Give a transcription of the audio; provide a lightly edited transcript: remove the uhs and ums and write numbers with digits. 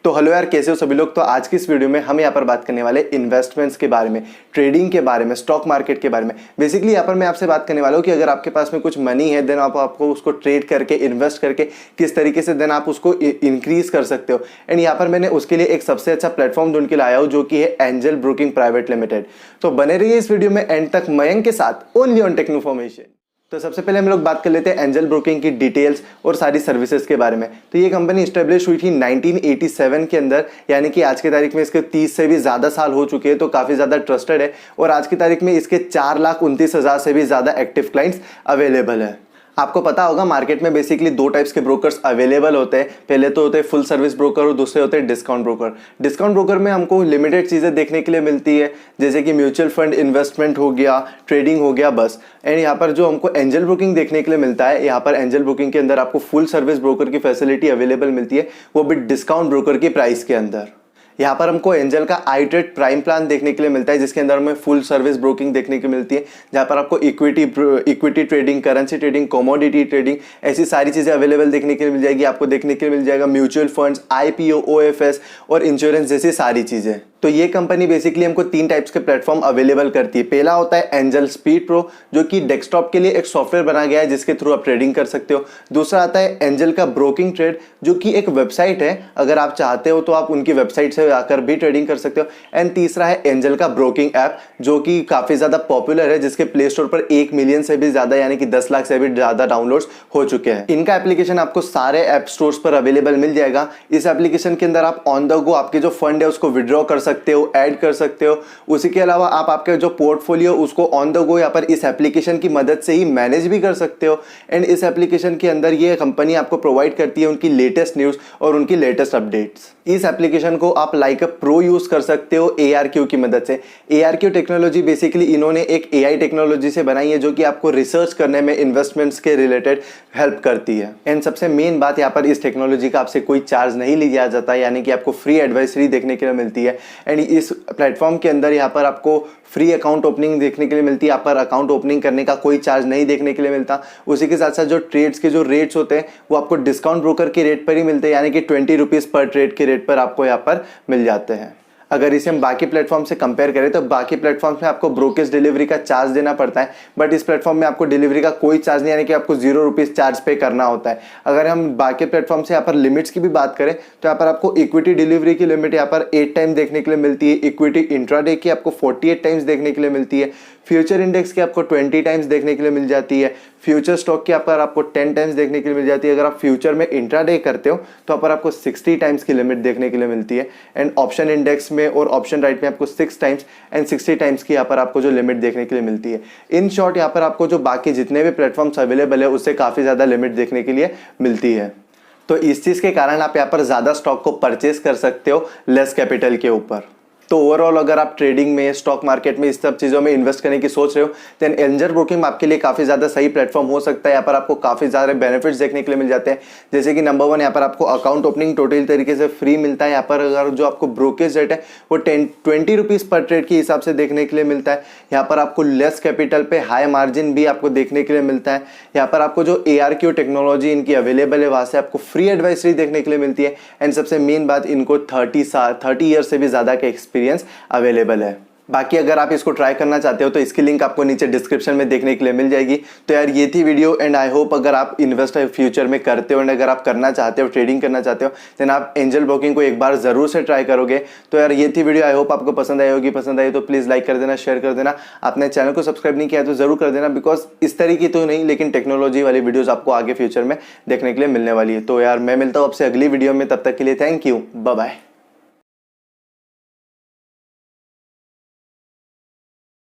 तो हेलो यार, कैसे हो सभी लोग। तो आज की इस वीडियो में हम यहाँ पर बात करने वाले इन्वेस्टमेंट्स के बारे में, ट्रेडिंग के बारे में, स्टॉक मार्केट के बारे में। बेसिकली यहाँ पर मैं आपसे बात करने वाला हूँ कि अगर आपके पास में कुछ मनी है देन आपको उसको ट्रेड करके, इन्वेस्ट करके किस तरीके से देन आप उसको इंक्रीज कर सकते हो। एंड यहाँ पर मैंने उसके लिए एक सबसे अच्छा प्लेटफॉर्म ढूंढ के लाया हूँ जो कि है एंजल ब्रोकिंग प्राइवेट लिमिटेड। तो बने रहिए इस वीडियो में एंड तक मयंक के साथ, ओनली ऑन टेक्नो इन्फॉर्मेशन। तो सबसे पहले हम लोग बात कर लेते हैं एंजल ब्रोकिंग की डिटेल्स और सारी सर्विसेज के बारे में। तो ये कंपनी स्टेब्लिश हुई थी 1987 के अंदर, यानी कि आज की तारीख में इसके 30 से भी ज़्यादा साल हो चुके हैं, तो काफ़ी ज़्यादा ट्रस्टेड है। और आज की तारीख में इसके 4,29,000 से भी ज़्यादा एक्टिव क्लाइंट्स अवेलेबल है। आपको पता होगा मार्केट में बेसिकली दो टाइप्स के ब्रोकर्स अवेलेबल होते हैं। पहले तो होते हैं फुल सर्विस ब्रोकर और दूसरे होते हैं डिस्काउंट ब्रोकर। डिस्काउंट ब्रोकर में हमको लिमिटेड चीज़ें देखने के लिए मिलती है, जैसे कि म्यूचुअल फंड इन्वेस्टमेंट हो गया, ट्रेडिंग हो गया, बस। एंड यहाँ पर जो हमको एंजल ब्रोकिंग देखने के लिए मिलता है, यहाँ पर एंजल ब्रोकिंग के अंदर आपको फुल सर्विस ब्रोकर की फैसिलिटी अवेलेबल मिलती है, वो भी डिस्काउंट ब्रोकर की प्राइस के अंदर। यहाँ पर हमको एंजल का आई-ट्रेड प्राइम प्लान देखने के लिए मिलता है, जिसके अंदर हमें फुल सर्विस ब्रोकिंग देखने को मिलती है, जहाँ पर आपको equity trading, currency trading, commodity trading, ऐसी सारी चीज़ें अवेलेबल देखने के लिए मिल जाएगी। आपको देखने के लिए मिल जाएगा म्यूचुअल फंड्स, IPO, OFS और इंश्योरेंस जैसी सारी चीज़ें। तो ये कंपनी बेसिकली हमको 3 टाइप्स के प्लेटफॉर्म अवेलेबल करती है। पहला होता है एंजल स्पीड प्रो, जो कि डेस्कटॉप के लिए एक सॉफ्टवेयर बना गया है जिसके थ्रू आप ट्रेडिंग कर सकते हो। दूसरा आता है एंजल का ब्रोकिंग ट्रेड, जो कि एक वेबसाइट है, अगर आप चाहते हो तो आप उनकी वेबसाइट से आकर भी ट्रेडिंग कर सकते हो। एंड तीसरा है एंजल का ब्रोकिंग ऐप, जो कि काफ़ी ज़्यादा पॉपुलर है, जिसके प्ले स्टोर पर 1 मिलियन से भी ज़्यादा, यानी कि 10 लाख से भी ज़्यादा डाउनलोड्स हो चुके हैं। इनका एप्लीकेशन आपको सारे ऐप स्टोर्स पर अवेलेबल मिल जाएगा। इस एप्लीकेशन के अंदर आप ऑन द गो आपके जो फंड है उसको विड्रॉ कर सकते हो, ऐड कर सकते हो। उसी के अलावा आप आपके जो पोर्टफोलियो उसको ऑन द गो यहाँ पर इस एप्लीकेशन की मदद से ही मैनेज भी कर सकते हो। एंड इस एप्लीकेशन के अंदर ये कंपनी आपको प्रोवाइड करती है उनकी लेटेस्ट न्यूज़ और उनकी लेटेस्ट अपडेट्स। इस एप्लीकेशन को आप लाइक अ प्रो यूज कर सकते हो ARQ की मदद से। ARQ टेक्नोलॉजी बेसिकली इन्होंने एक AI टेक्नोलॉजी से बनाई है, जो कि आपको रिसर्च करने में, इन्वेस्टमेंट्स के रिलेटेड हेल्प करती है। एंड सबसे मेन बात, यहाँ पर इस टेक्नोलॉजी का आपसे कोई चार्ज नहीं लिया जाता, यानी कि आपको फ्री एडवाइजरी देखने के लिए मिलती है। एंड इस प्लेटफॉर्म के अंदर यहाँ पर आपको फ्री अकाउंट ओपनिंग देखने के लिए मिलती है। यहाँ पर अकाउंट ओपनिंग करने का कोई चार्ज नहीं देखने के लिए मिलता। उसी के साथ साथ जो ट्रेड्स के जो रेट्स होते हैं वो आपको डिस्काउंट ब्रोकर के रेट पर ही मिलते हैं, यानी कि 20 रुपीज़ पर ट्रेड के रेट पर आपको यहाँ पर मिल जाते हैं। अगर इसे हम बाकी प्लेटफॉर्म से कंपेयर करें तो बाकी प्लेटफॉर्म्स में आपको ब्रोकेज डिलीवरी का चार्ज देना पड़ता है, बट इस प्लेटफॉर्म में आपको डिलीवरी का कोई चार्ज नहीं, यानी कि आपको 0 रुपीज़ चार्ज पे करना होता है। अगर हम बाकी प्लेटफॉर्म से यहाँ पर लिमिट्स की भी बात करें तो यहाँ पर आपको इक्विटी डिलीवरी की लिमिट यहाँ पर 8 टाइम देखने के लिए मिलती है, इक्विटी इंट्राडे की आपको 48 टाइम्स देखने के लिए मिलती है, फ्यूचर इंडेक्स की आपको 20 टाइम्स देखने के लिए मिल जाती है, फ्यूचर स्टॉक की पर आपको 10 टाइम्स देखने के लिए मिल जाती है। अगर आप फ्यूचर में इंट्राडे करते हो तो यहाँ पर आपको 60 टाइम्स की लिमिट देखने के लिए मिलती है। एंड ऑप्शन इंडेक्स में और ऑप्शन राइट में आपको 6 टाइम्स एंड 60 टाइम्स की यहाँ पर आपको जो लिमिट देखने के लिए मिलती है। इन शॉर्ट यहाँ पर आपको जो बाकी जितने भी प्लेटफॉर्म्स अवेलेबल है उससे काफ़ी ज़्यादा लिमिट देखने के लिए मिलती है। तो इस चीज़ के कारण आप यहाँ पर ज़्यादा स्टॉक को परचेज कर सकते हो लेस कैपिटल के ऊपर। तो ओवरऑल अगर आप ट्रेडिंग में, स्टॉक मार्केट में, इस सब चीज़ों में इन्वेस्ट करने की सोच रहे हो देन एंजल ब्रोकिंग आपके लिए काफ़ी ज़्यादा सही प्लेटफॉर्म हो सकता है। यहाँ पर आपको काफ़ी सारे बेनिफिट्स देखने के लिए मिल जाते हैं, जैसे कि नंबर 1 यहाँ पर आपको अकाउंट ओपनिंग टोटल तरीके से फ्री मिलता है। यहाँ पर अगर जो आपको ब्रोकेज रेट है वो 20 रुपीज़ पर ट्रेड के हिसाब से देखने के लिए मिलता है। यहाँ पर आपको लेस कैपिटल पे हाई मार्जिन भी आपको देखने के लिए मिलता है। यहाँ पर आपको जो ARQ टेक्नोलॉजी इनकी अवेलेबल है वहाँ से आपको फ्री एडवाइजरी देखने के लिए मिलती है। एंड सबसे मेन बात, इनको 30 ईयर से भी ज़्यादा का एक्सपीरियंस अवेलेबल है। बाकी अगर आप इसको ट्राई करना चाहते हो तो इसकी लिंक आपको नीचे डिस्क्रिप्शन में देखने के लिए मिल जाएगी। तो यार ये थी वीडियो एंड आई होप अगर आप इन्वेस्ट फ्यूचर में करते हो एंड अगर आप करना चाहते हो, ट्रेडिंग करना चाहते हो, देन आप एंजल ब्रोकिंग को एक बार ज़रूर से ट्राई करोगे। तो यार ये थी वीडियो, आई होप आपको पसंद आई होगी। पसंद आई तो प्लीज़ लाइक कर देना, शेयर कर देना। आपने चैनल को सब्सक्राइब नहीं किया तो ज़रूर कर देना, बिकॉज इस तरीके तो नहीं लेकिन टेक्नोलॉजी वाली वीडियोज़ आपको आगे फ्यूचर में देखने के लिए मिलने वाली है। तो यार मैं मिलता हूँ आपसे अगली वीडियो में, तब तक के लिए थैंक यू, बाय बाय।